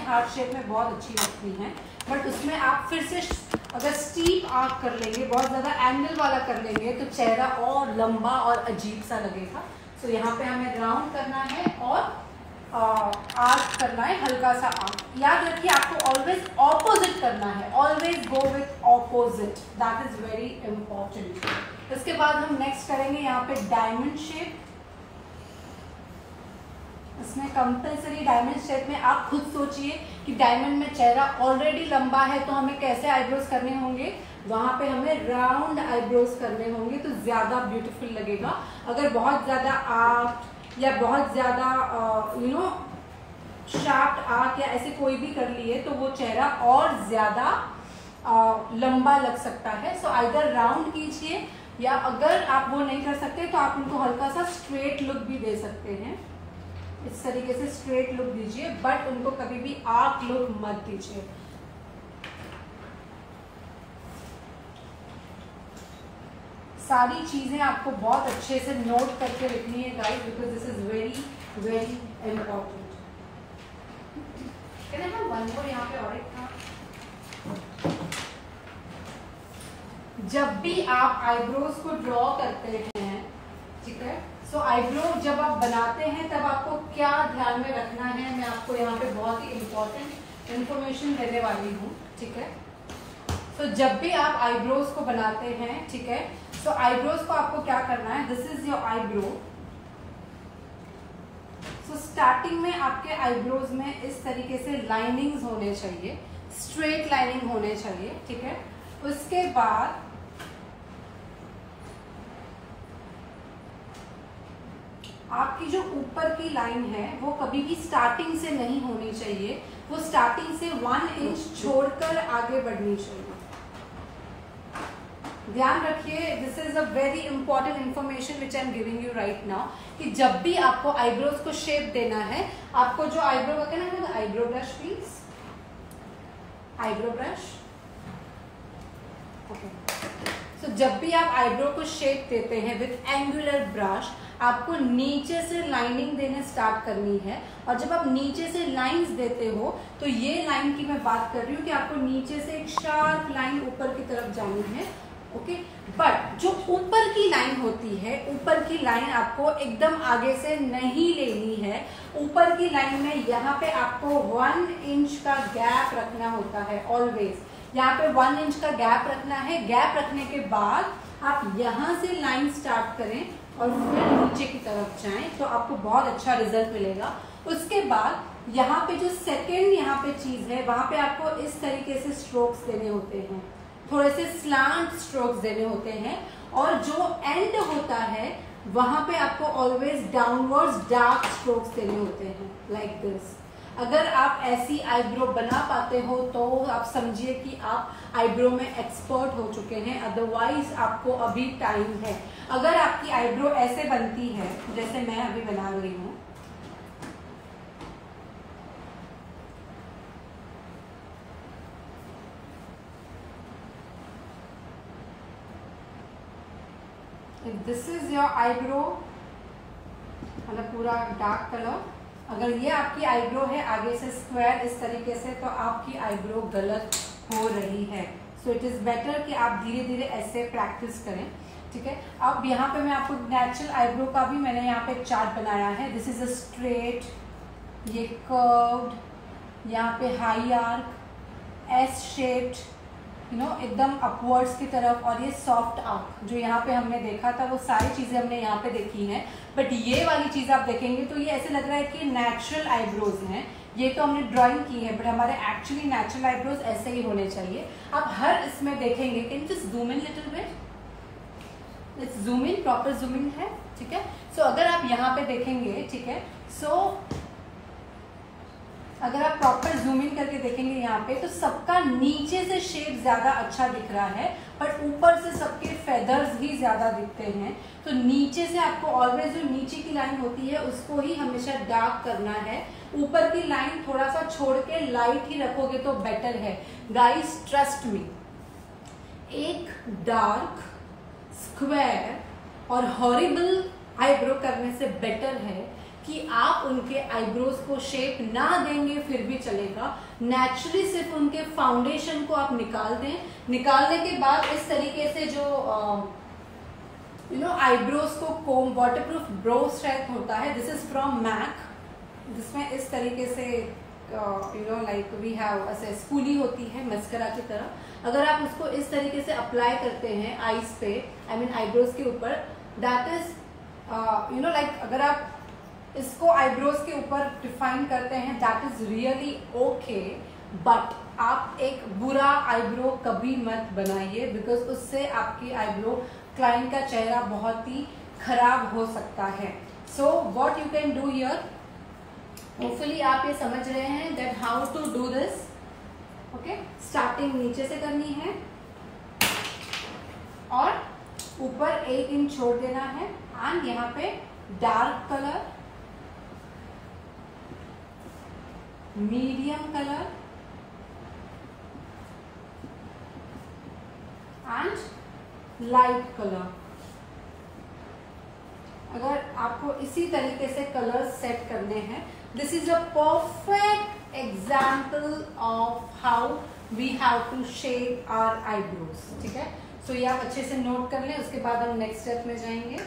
Heart shape में बहुत अच्छी लगती हैं, बट उसमें आप फिर से अगर स्टीप आर्क कर लेंगे, बहुत ज़्यादा एंगल वाला कर लेंगे तो चेहरा और लंबा और अजीब सा लगेगा। सो यहाँ पे हमें राउंड करना है और आर्क करना है, हल्का सा आर्क। याद रखिए आपको ऑलवेज ऑपोजिट करना है, always go with opposite, that is very important. इसके बाद हम नेक्स्ट करेंगे यहाँ पे डायमंड शेप। इसमें कंपल्सरी डायमंड शेप में आप खुद सोचिए कि डायमंड में चेहरा ऑलरेडी लंबा है तो हमें कैसे आईब्रोज करने होंगे, वहां पे हमें राउंड आईब्रोज करने होंगे तो ज्यादा ब्यूटीफुल लगेगा। अगर बहुत ज्यादा आर्क या बहुत ज्यादा शार्प आर्क या ऐसे कोई भी कर लिए तो वो चेहरा और ज्यादा लंबा लग सकता है। सो आइदर राउंड कीजिए, या अगर आप वो नहीं कर सकते तो आप उनको हल्का सा स्ट्रेट लुक भी दे सकते हैं। इस तरीके से स्ट्रेट लुक दीजिए, बट उनको कभी भी आर्क लुक मत दीजिए। सारी चीजें आपको बहुत अच्छे से नोट करके लिखनी है guys, because this is very very important. One more यहाँ पे और एक था, जब भी आप आईब्रोज को ड्रॉ करते हैं, ठीक है, सो आईब्रो जब आप बनाते हैं तब आपको क्या ध्यान में रखना है, मैं आपको यहाँ पे बहुत ही इम्पोर्टेंट इंफॉर्मेशन देने वाली हूँ, ठीक है। सो जब भी आप आईब्रोज को बनाते हैं, ठीक है, सो आईब्रोज को आपको क्या करना है, this is your eyebrow. So starting में आपके आईब्रोज में इस तरीके से लाइनिंग्स होने चाहिए, स्ट्रेट लाइनिंग होने चाहिए, ठीक है। उसके बाद आपकी जो ऊपर की लाइन है वो कभी भी स्टार्टिंग से नहीं होनी चाहिए, वो स्टार्टिंग से 1 इंच छोड़कर आगे बढ़नी चाहिए। ध्यान रखिए, this is a very important information which I am giving you right now, कि जब भी आपको आईब्रोज को शेप देना है, आपको जो आईब्रो का कहना है, eyebrow brush please, eyebrow brush, okay. So जब भी आप आईब्रो को शेप देते हैं विथ एंगुलर ब्रश, आपको नीचे से लाइनिंग देने स्टार्ट करनी है। और जब आप नीचे से लाइंस देते हो तो ये लाइन की मैं बात कर रही हूँ कि आपको नीचे से एक शार्प लाइन ऊपर की तरफ जानी है, ओके। बट जो ऊपर की लाइन होती है, ऊपर की लाइन आपको एकदम आगे से नहीं लेनी है। ऊपर की लाइन में यहाँ पे आपको 1 इंच का गैप रखना होता है, ऑलवेज यहाँ पे 1 इंच का गैप रखना है। गैप रखने के बाद आप यहाँ से लाइन स्टार्ट करें और फिर नीचे की तरफ जाएं तो आपको बहुत अच्छा रिजल्ट मिलेगा। उसके बाद यहाँ पे जो सेकेंड यहाँ पे चीज है, वहां पे आपको इस तरीके से स्ट्रोक्स देने होते हैं, थोड़े से स्लांट स्ट्रोक्स देने होते हैं। और जो एंड होता है वहां पे आपको ऑलवेज डाउनवर्ड्स डार्क स्ट्रोक्स देने होते हैं, लाइक दिस। अगर आप ऐसी आईब्रो बना पाते हो तो आप समझिए कि आप आईब्रो में एक्सपर्ट हो चुके हैं, अदरवाइज आपको अभी टाइम है। अगर आपकी आईब्रो ऐसे बनती है जैसे मैं अभी बना रही हूँ, दिस इज योर आईब्रो, मतलब पूरा डार्क कलर। अगर ये आपकी आईब्रो है आगे से स्क्वायर इस तरीके से, तो आपकी आईब्रो गलत हो रही है। सो इट इज बेटर कि आप धीरे धीरे ऐसे प्रैक्टिस करें, ठीक है। अब यहाँ पे मैं आपको नेचुरल आईब्रो का भी मैंने यहाँ पे एक चार्ट बनाया है। दिस इज अ स्ट्रेट, ये कर्व्ड, यहाँ पे हाई आर्क, एस शेप्ड, एकदम अपवर्ड्स की तरफ, और ये सॉफ्ट आर्क जो यहाँ पे हमने देखा था, वो सारी चीजें हमने यहाँ पे देखी हैं। बट ये वाली चीज आप देखेंगे तो ये ऐसे लग रहा है कि नेचुरल आईब्रोज हैं। ये तो हमने ड्राइंग की है, बट हमारे एक्चुअली नेचुरल आईब्रोज ऐसे ही होने चाहिए। आप हर इसमें देखेंगे, can you just zoom in little bit, let's zoom in, proper zooming है, ठीक है। सो अगर आप यहाँ पे देखेंगे, ठीक है, सो अगर आप प्रॉपर जूम इन करके देखेंगे यहाँ पे, तो सबका नीचे से शेप ज्यादा अच्छा दिख रहा है, बट ऊपर से सबके फेदर्स ही ज्यादा दिखते हैं। तो नीचे से आपको ऑलवेज जो नीचे की लाइन होती है उसको ही हमेशा डार्क करना है। ऊपर की लाइन थोड़ा सा छोड़ के लाइट ही रखोगे तो बेटर है। गाइस ट्रस्ट मी, एक डार्क स्क्वायर और हॉरिबल आईब्रो करने से बेटर है कि आप उनके आईब्रोज को शेप ना देंगे फिर भी चलेगा। नेचुरली सिर्फ उनके फाउंडेशन को आप निकाल दें। निकालने के बाद इस तरीके से जो आईब्रोज को कोम वाटरप्रूफ ब्रो स्ट्रेट होता है, दिस इज फ्रॉम मैक, जिसमें इस तरीके से लाइक वी हैव ऐसे स्पूली होती है मस्करा की तरह। अगर आप उसको इस तरीके से अप्लाई करते हैं आईज पे, आई मीन आईब्रोज के ऊपर, दैट इज लाइक अगर आप इसको आईब्रोज के ऊपर डिफाइन करते हैं, that is really okay, but आप एक बुरा आईब्रो कभी मत बनाइए, बिकॉज उससे आपकी आईब्रो क्लाइंट का चेहरा बहुत ही खराब हो सकता है। So what you can do here, hopefully आप ये समझ रहे हैं that how to do this. Okay, starting नीचे से करनी है और ऊपर 1 इंच छोड़ देना है, एंड यहाँ पे dark colour, medium colour and light colour. अगर आपको इसी तरीके से कलर सेट करने हैं, this is a perfect example of how we have to shape our eyebrows. ठीक है, सो ये आप अच्छे से नोट कर लें, उसके बाद हम नेक्स्ट स्टेप में जाएंगे।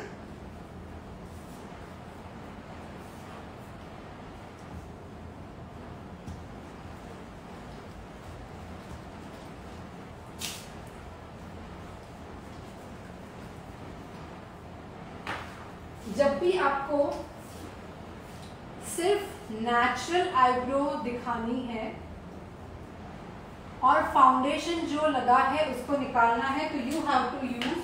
जब भी आपको सिर्फ नेचुरल आईब्रो दिखानी है और फाउंडेशन जो लगा है उसको निकालना है, तो you have to use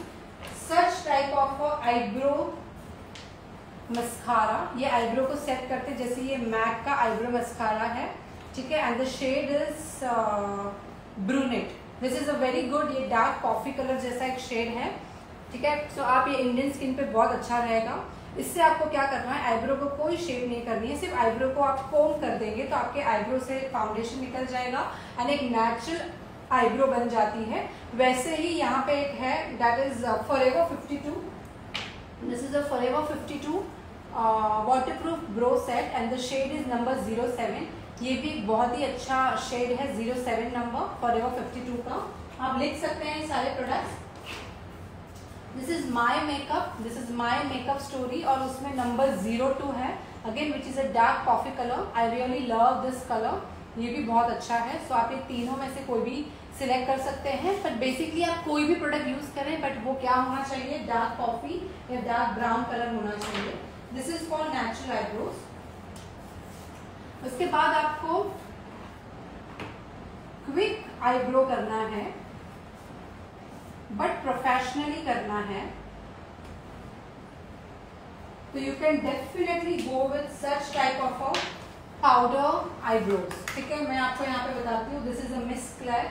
such type of eyebrow mascara. ये आईब्रो को सेट करते, जैसे ये मैक का आईब्रो मस्कारा है, ठीक है, and the shade is brunette. This is a very good, ये डार्क कॉफी कलर जैसा एक शेड है, ठीक है। सो आप ये इंडियन स्किन पे बहुत अच्छा रहेगा। इससे आपको क्या करना है, आईब्रो को कोई शेप नहीं करनी है, सिर्फ आईब्रो को आप कोम कर देंगे तो आपके आईब्रो से फाउंडेशन निकल जाएगा एंड एक नेचुरल आईब्रो बन जाती है। वैसे ही यहाँ पे एक है, that is Forever 52। This is a Forever 52 waterproof brow set and the shade is number 07। ये भी बहुत ही अच्छा शेड है, 07 नंबर फॉरएवर 52 का। आप लिख सकते हैं सारे products. This is my makeup, this is my makeup story, और उसमें नंबर 02 है again, which is a dark coffee colour. I really love this colour, ये भी बहुत अच्छा है। सो आप ये तीनों में से कोई भी सिलेक्ट कर सकते हैं, बट बेसिकली आप कोई भी प्रोडक्ट यूज करें, बट वो क्या होना चाहिए, डार्क कॉफी या डार्क ब्राउन कलर होना चाहिए। This is for natural eyebrows. उसके बाद आपको क्विक आईब्रो करना है, बट प्रोफेशनली करना है, तो you can definitely go with such type of a powder eyebrows. ठीक है, मैं आपको यहाँ पे बताती हूँ। This is a miss clear,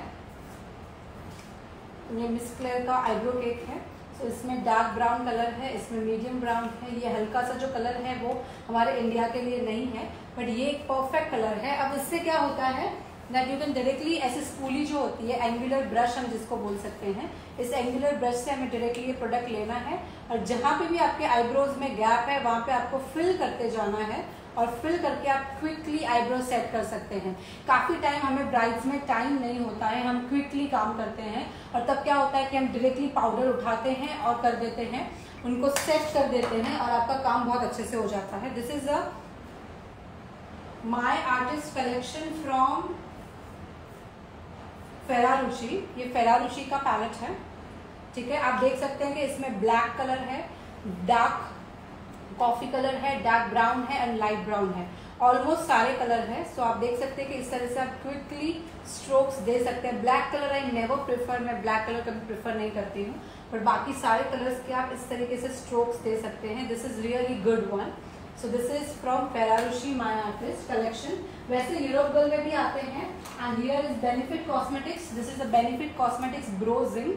ये मिस क्लेयर का आईब्रो केक है। सो इसमें डार्क ब्राउन कलर है, इसमें मीडियम ब्राउन है, ये हल्का सा जो कलर है वो हमारे इंडिया के लिए नहीं है, बट ये एक परफेक्ट कलर है। अब इससे क्या होता है दैट यू कैन डायरेक्टली, ऐसे स्पूली जो होती है, एंगुलर ब्रश हम जिसको बोल सकते हैं, इस एंगुलर ब्रश से हमें डायरेक्टली ये प्रोडक्ट लेना है और जहाँ पे भी आपके आईब्रोज में गैप है वहाँ पे आपको फिल करते जाना है और फिल करके आप क्विकली आईब्रो सेट कर सकते हैं। काफ़ी टाइम हमें ब्राइड्स में टाइम नहीं होता है, हम क्विकली काम करते हैं और तब क्या होता है कि हम डायरेक्टली पाउडर उठाते हैं और कर देते हैं, उनको सेट कर देते हैं और आपका काम बहुत अच्छे से हो जाता है। This is a my artist collection from Ferrarucci, ये फेरारूची का पैलेट है। ठीक है, आप देख सकते हैं कि इसमें ब्लैक कलर है, डार्क कॉफी कलर है, डार्क ब्राउन है एंड लाइट ब्राउन है, ऑलमोस्ट सारे कलर है। सो आप देख सकते हैं कि इस तरह से आप क्विकली स्ट्रोक्स दे सकते हैं। Black colour I never prefer, मैं ब्लैक कलर कभी प्रेफर नहीं करती हूँ, बट बाकी सारे कलर्स के आप इस तरीके से स्ट्रोक्स दे सकते हैं। This is really good one. So this is from Ferrarucci my artist collection. वैसे यूरोप गर्ल में भी आते हैं and here is Benefit Cosmetics. This is a Benefit Cosmetics bronzing.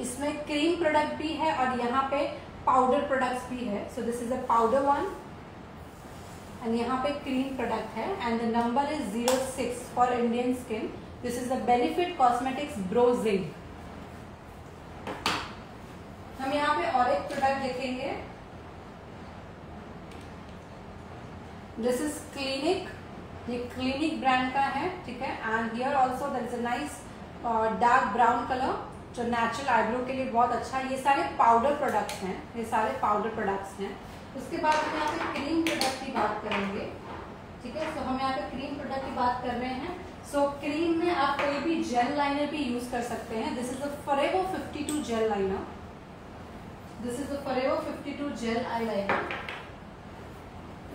इसमें क्रीम प्रोडक्ट भी है और यहाँ पे पाउडर प्रोडक्ट्स भी है। So this is a powder one and यहाँ पे क्रीम प्रोडक्ट है and the number is 06 for Indian skin. This is the benefit Cosmetics brow zings. हम यहाँ पे और एक प्रोडक्ट देखेंगे। दिस इज क्लिनिक, ये क्लिनिक ब्रांड का है, ठीक है। And here also there is a nice dark brown colour जो नेचुरल आईब्रो के लिए बहुत अच्छा है। ये सारे पाउडर प्रोडक्ट्स हैं, ये सारे पाउडर प्रोडक्ट्स हैं। उसके बाद हम यहाँ पे क्रीम प्रोडक्ट की बात करेंगे, ठीक है। सो हम यहाँ पे क्रीम प्रोडक्ट की बात कर रहे हैं। सो क्रीम में आप कोई भी जेल लाइनर भी यूज कर सकते हैं। This is the Forever 52 gel liner, this is the Forever 52 gel eye liner.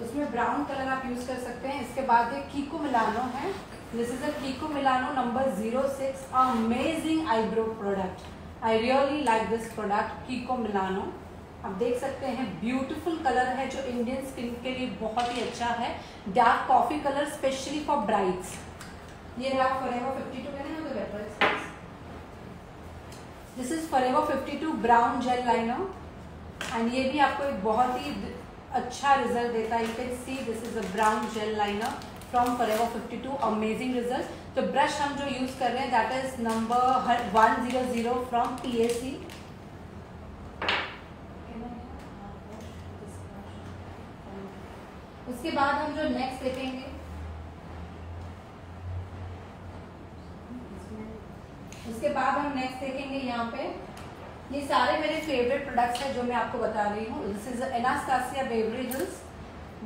उसमें ब्राउन कलर आप यूज कर सकते हैं। इसके बाद ये कीको मिलानो है, this is a Kiko Milano number 06, amazing eyebrow product. I really like this product Kiko Milano. आप देख सकते हैं ब्यूटीफुल कलर है जो इंडियन स्किन के लिए बहुत ही अच्छा है। Dark coffee colour specially for brides. ये रहा forever 52, this is Forever 52 brown jail liner and ये भी आपको एक बहुत ही अच्छा रिजल्ट देता है। You can see this is a brown jail liner from forever 52, amazing result. तो ब्रश हम जो यूज कर रहे हैं that is number 100 from PAC। उसके बाद हम जो नेक्स्ट देखेंगे, उसके बाद हम नेक्स्ट देखेंगे यहाँ पे ये सारे मेरे फेवरेट प्रोडक्ट्स हैं जो मैं आपको बता रही हूँ। This is Anastasia Beverly Hills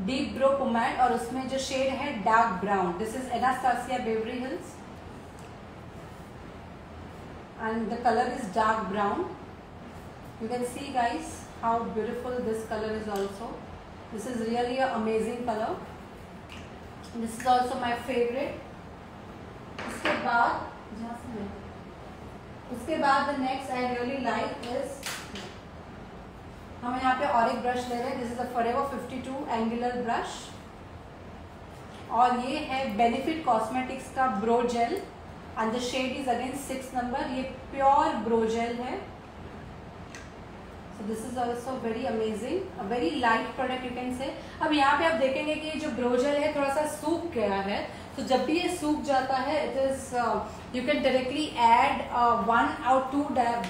deep brow pomade और उसमें जो शेड है dark brown. This is Anastasia Beverly Hills and the colour is dark brown. You can see guys how beautiful this colour is also. This is really an amazing color. This is also my favorite. उसके बाद the next I really like is हम यहाँ पे और एक brush ले रहे हैं। This is a Forever 52 angular brush और ये है Benefit Cosmetics का brow gel and the shade is again 6 number. ये प्योर ब्रो जेल है। So this is also very amazing, a very light product you can say. अब यहाँ पे आप देखेंगे कि जो ब्रो जेल है थोड़ा सा सूख गया है। तो जब भी ये सूख जाता है it is you can directly add 1 or 2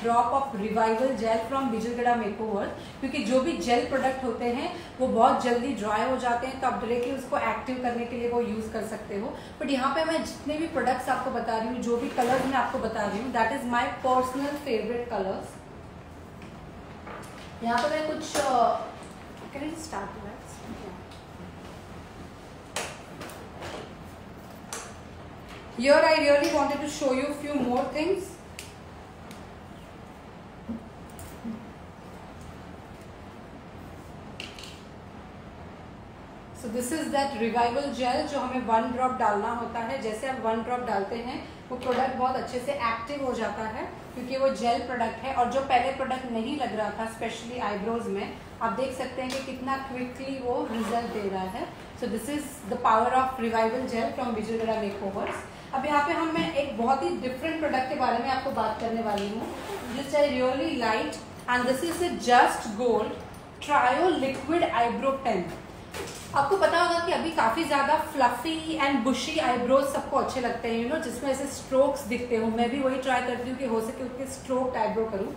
drop of revival gel from बिजलगढ़ा मेकओवर, क्योंकि जो भी जेल प्रोडक्ट होते हैं वो बहुत जल्दी ड्राई हो जाते हैं। तो आप डायरेक्टली उसको एक्टिव करने के लिए वो यूज कर सकते हो। बट यहाँ पे मैं जितने भी प्रोडक्ट्स आपको बता रही हूँ, जो भी कलर्स मैं आपको बता रही हूँ, that is my personal favourite colours. यहाँ पे मैं कुछ start Here I really wanted to show you a few more things. So this is that revival gel जो हमें 1 ड्रॉप डालना होता है। जैसे आप 1 ड्रॉप डालते हैं वो प्रोडक्ट बहुत अच्छे से एक्टिव हो जाता है क्योंकि वो जेल प्रोडक्ट है। और जो पहले प्रोडक्ट नहीं लग रहा था स्पेशली आईब्रोज में, आप देख सकते हैं कि कितना क्विकली वो रिजल्ट दे रहा है। So this is the power of revival gel from बिजलगढ़ा मेकओवर्स। अब यहाँ पे हम मैं एक बहुत ही डिफरेंट प्रोडक्ट के बारे में आपको बात करने वाली हूँ जिस I really light and this is a Just Gold trio liquid eyebrow pen. आपको पता होगा कि अभी काफी ज्यादा फ्लफी एंड बुशी आईब्रोज सबको अच्छे लगते हैं, यू नो, जिसमें ऐसे स्ट्रोक्स दिखते हो। मैं भी वही ट्राई करती हूँ कि हो सके उतने स्ट्रोक आईब्रो करूँ।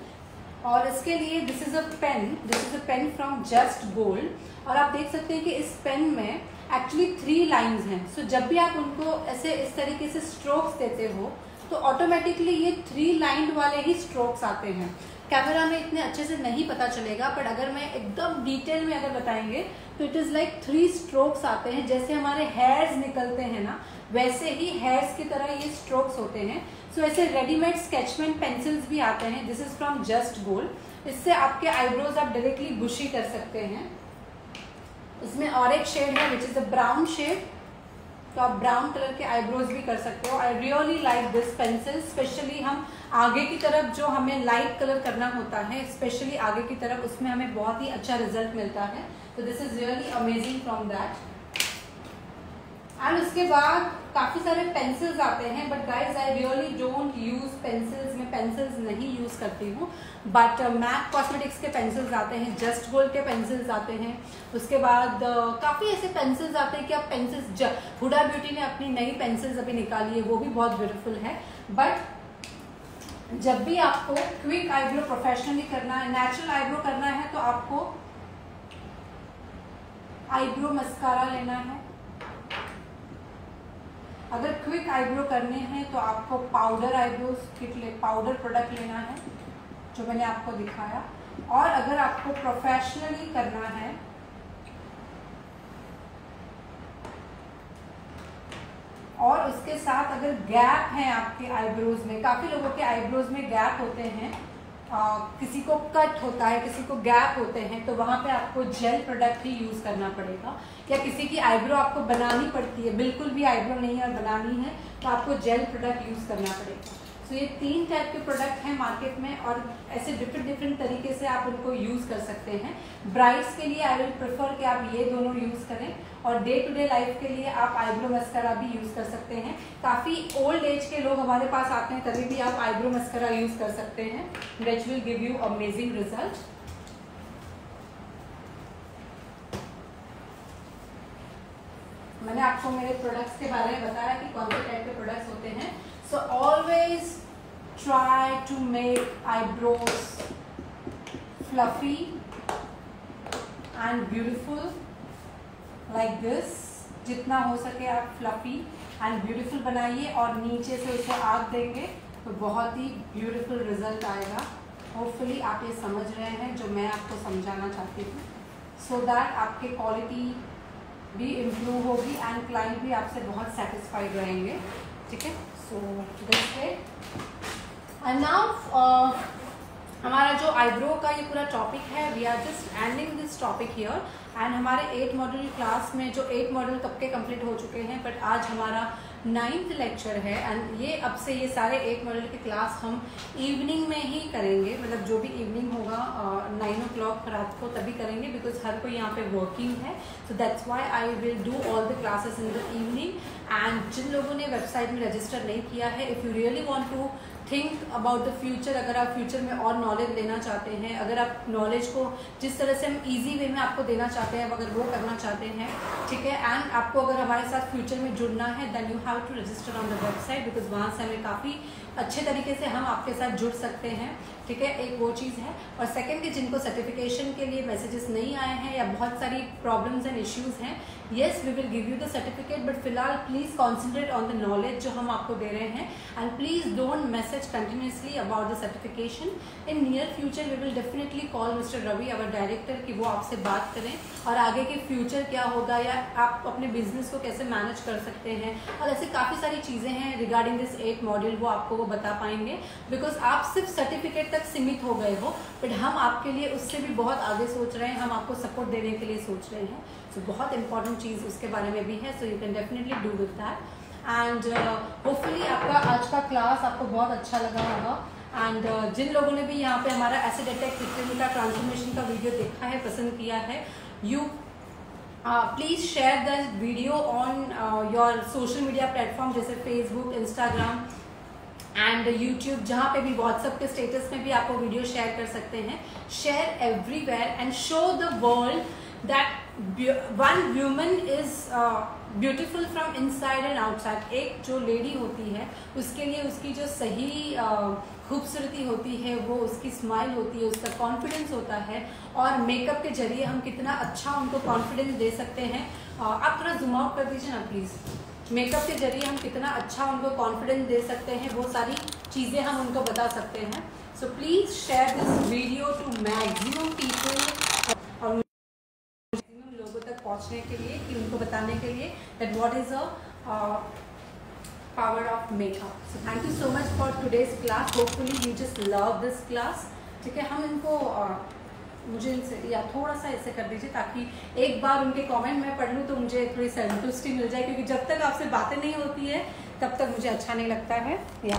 और इसके लिए this is a pen from Just Gold. और आप देख सकते हैं कि इस पेन में एक्चुअली 3 लाइन्स हैं। सो जब भी आप उनको ऐसे इस तरीके से स्ट्रोक्स देते हो तो ऑटोमेटिकली ये 3 लाइन वाले ही स्ट्रोक्स आते हैं। कैमरा में इतने अच्छे से नहीं पता चलेगा, बट अगर मैं एकदम डिटेल में अगर बताएंगे तो इट इज लाइक 3 स्ट्रोक्स आते हैं। जैसे हमारे हेयर्स निकलते हैं ना, वैसे ही हेयर्स की तरह ये स्ट्रोक्स होते हैं। सो ऐसे रेडीमेड स्केचमेंट पेंसिल्स भी आते हैं। This is from Just gold. इससे आपके आईब्रोज आप डायरेक्टली बुशी कर सकते हैं। इसमें और एक शेड है which is a brown shade, तो आप ब्राउन कलर के आईब्रोज भी कर सकते हो। आई really like this pencil. Specially हम आगे की तरफ जो हमें लाइट कलर करना होता है, स्पेशली आगे की तरफ, उसमें हमें बहुत ही अच्छा रिजल्ट मिलता है। तो this is really amazing from that. And उसके बाद काफी सारे पेंसिल्स आते हैं, but guys I really don't use pencils. मैं पेंसिल्स नहीं यूज करती हूँ, बट मैक कॉस्मेटिक्स के पेंसिल्स आते हैं, जस्ट गोल्ड के पेंसिल्स आते हैं। उसके बाद काफी ऐसे पेंसिल्स आते हैं कि आप पेंसिल्स, हुडा ब्यूटी ने अपनी नई पेंसिल्स अभी निकाली है, वो भी बहुत ब्यूटीफुल है। बट जब भी आपको क्विक आईब्रो प्रोफेशनली करना है, नेचुरल आईब्रो करना है, तो आपको आईब्रो मस्कारा लेना है। अगर क्विक आईब्रो करने हैं तो आपको powder eyebrows kit powder product लेना है जो मैंने आपको दिखाया। और अगर आपको प्रोफेशनली करना है और उसके साथ अगर गैप है आपके आईब्रोज में, काफी लोगों के आईब्रोज में गैप होते हैं, किसी को कट होता है, किसी को गैप होते हैं, तो वहां पे आपको जेल प्रोडक्ट ही यूज करना पड़ेगा। या किसी की आईब्रो आपको बनानी पड़ती है, बिल्कुल भी आईब्रो नहीं है और बनानी है, तो आपको जेल प्रोडक्ट यूज करना पड़ेगा। तो ये 3 टाइप के प्रोडक्ट हैं मार्केट में और ऐसे डिफरेंट तरीके से आप उनको यूज कर सकते हैं। ब्राइड्स के लिए आई विल प्रेफर कि आप ये दोनों यूज करें और डे टू डे लाइफ के लिए आप आईब्रो मस्करा भी यूज कर सकते हैं। काफी ओल्ड एज के लोग हमारे पास आते हैं तभी भी आप आईब्रो मस्करा यूज कर सकते हैं, which will give you amazing result. मैंने आपको मेरे प्रोडक्ट्स के बारे में बताया कि कौन से टाइप के प्रोडक्ट्स होते हैं। So always try to make eyebrows fluffy and beautiful like this। जितना हो सके आप fluffy and beautiful बनाइए और नीचे से उसे आग देंगे तो बहुत ही beautiful result आएगा। Hopefully आप ये समझ रहे हैं जो मैं आपको समझाना चाहती हूँ, so that आपके क्वालिटी भी इम्प्रूव होगी एंड क्लाइंट भी आपसे बहुत सेटिस्फाइड रहेंगे। ठीक है, so this way and now हमारा जो आईब्रो का ये पूरा टॉपिक है, we are just ending this topic here. And हमारे 8 मॉड्यूल क्लास में जो 8 मॉड्यूल कब के कंप्लीट हो चुके हैं, बट आज हमारा 9th लेक्चर है एंड ये अब से ये सारे 8 मॉड्यूल की क्लास हम इवनिंग में ही करेंगे। मतलब जो भी इवनिंग होगा 9 o'clock रात को तभी करेंगे, बिकॉज हर कोई यहाँ पे वर्किंग है। So that's why I will do all the classes in the evening. And जिन लोगों ने वेबसाइट में रजिस्टर नहीं किया है, if you really want to think about the future, अगर आप फ्यूचर में और नॉलेज लेना चाहते हैं, अगर आप नॉलेज को जिस तरह से हम इजी वे में आपको देना चाहते हैं अगर वो करना चाहते हैं, ठीक है, एंड आपको अगर हमारे साथ फ्यूचर में जुड़ना है, then you have to register on the website, because वहाँ से हमें काफ़ी अच्छे तरीके से हम आपके साथ जुड़ सकते हैं। ठीक है, एक वो चीज़ है। और सेकंड कि जिनको सर्टिफिकेशन के लिए मैसेजेस नहीं आए हैं या बहुत सारी प्रॉब्लम्स एंड इश्यूज हैं, yes we will give you the certificate, but फिलहाल please concentrate on the knowledge जो हम आपको दे रहे हैं and please don't message continuously about the certification. In near future we will definitely call mister Ravi our director कि वो आपसे बात करें और आगे के फ्यूचर क्या होगा या आप अपने बिजनेस को कैसे मैनेज कर सकते हैं, और ऐसे काफ़ी सारी चीज़ें हैं रिगार्डिंग दिस 8 मॉड्यूल, वो आपको वो बता पाएंगे। बिकॉज आप सिर्फ सर्टिफिकेट तक सीमित हो गए हो, बट हम आपके लिए उससे भी बहुत आगे सोच रहे हैं, हम आपको सपोर्ट देने के लिए सोच रहे हैं। सो बहुत इंपॉर्टेंट चीज़ उसके बारे में भी है, so you can definitely do with that. And hopefully आपका आज का क्लास आपको बहुत अच्छा लगा होगा। एंड जिन लोगों ने भी यहाँ पे हमारा एसिड अटैक ट्रीटमेंट का ट्रांसफॉर्मेशन का वीडियो देखा है, पसंद किया है, you please share the video on your social media platform जैसे फेसबुक, इंस्टाग्राम एंड यूट्यूब, जहाँ पे भी व्हाट्सएप के स्टेटस में भी आप वो वीडियो शेयर कर सकते हैं। Share everywhere and show the world that one woman is beautiful from inside and outside. एक जो लेडी होती है उसके लिए उसकी जो सही खूबसूरती होती है वो उसकी स्माइल होती है, उसका कॉन्फिडेंस होता है, और मेकअप के जरिए हम कितना अच्छा उनको कॉन्फिडेंस दे सकते हैं। आप थोड़ा जूम आउट कर दीजिए ना प्लीज़। मेकअप के जरिए हम कितना अच्छा उनको कॉन्फिडेंस दे सकते हैं, वो सारी चीज़ें हम उनको बता सकते हैं। So please share this video to maximum people और मैक्सिमम लोगों तक पहुंचने के लिए, कि उनको बताने के लिए that what is a power of makeup. So thank you so much for today's class. Hopefully you just love this class. ठीक है, हम इनको मुझे इनसे या थोड़ा सा ऐसे कर दीजिए ताकि एक बार उनके कमेंट मैं पढ़ लूँ तो मुझे थोड़ी संतुष्टि मिल जाए, क्योंकि जब तक आपसे बातें नहीं होती है तब तक मुझे अच्छा नहीं लगता है। या